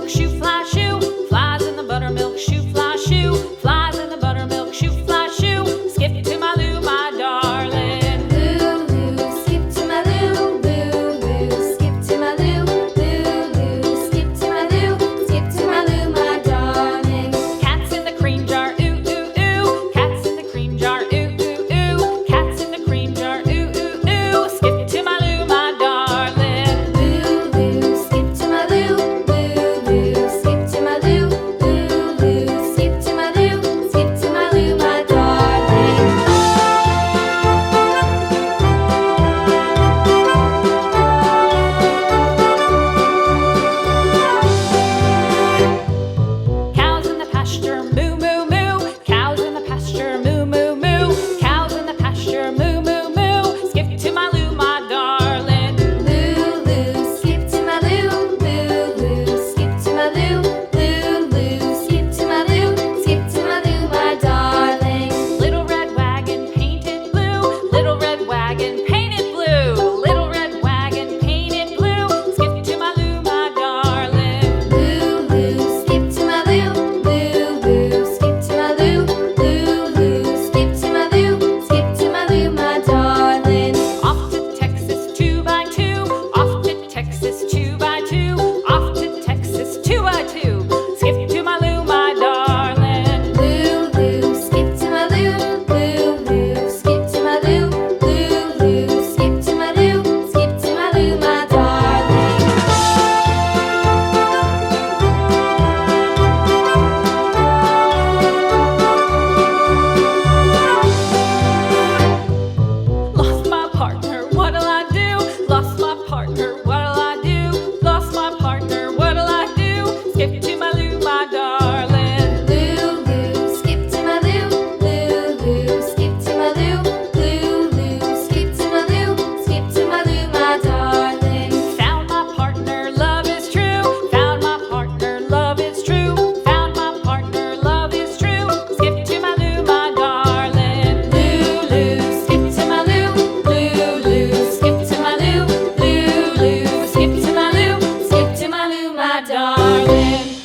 buttermilk shoe, fly shoe. Flies in the buttermilk shoe, fly shoe. Flies in the buttermilk shoe, fly shoe. Skip to my Lou, my darling. Lulu, skip to my Lou, Lulu, skip to my Lou, Lulu, skip to my Lou, skip to my Lou, my darling. Cats in the cream jar, ooh, ooh, ooh. Cats in the cream jar, ooh, ooh, ooh. Cats in the cream jar, ooh, ooh, ooh. Skip to my Lou, my darling. Lulu, skip to my Lou, Lulu, skip to my Lou, Lulu, skip to my Lou, skip to my Lou, my darling. Cows in the pasture, moo, moo, moo. Cows in the pasture, moo, moo, moo. Cows in the pasture, moo, moo, moo. Skip to my Lou, my darling. Lulu, skip to my Lou, Lulu, skip to my Lou, Lulu, skip to my Lou, skip to my Lou, my darling. Little red wagon painted blue. Little red wagon painted blue. Little red wagon painted blue. Skip to my Lou, my darling. Lulu, skip to my Lou, Lulu, skip to my Lou, Lulu, skip to my Lou, skip to my Lou, my darling. Off to Texas 2x2. Off to Texas 2x2. Off to Texas 2x2. Skip to my Lou, my darling. Lulu, skip to my Lou, Lulu, skip to my Lou, Lulu, skip to my Lou, skip to my Lou, my darling. Lost my partner, what'll I do? Lost my partner, what'll I do? Lost my partner, what'll I do? Skip to my Lou, my darling. Lulu, skip to my Lou, Lulu, skip to my Lou, Lulu, skip to my Lou, skip to my Lou, my darling. Found my partner, love is true. Found my partner, love is true. Found my partner, love is true. Skip to my Lou, my darling. Lulu, skip to my Lou, Lulu, skip to my Lou, Lulu, skip to my Lou, skip to my Lou, my darling.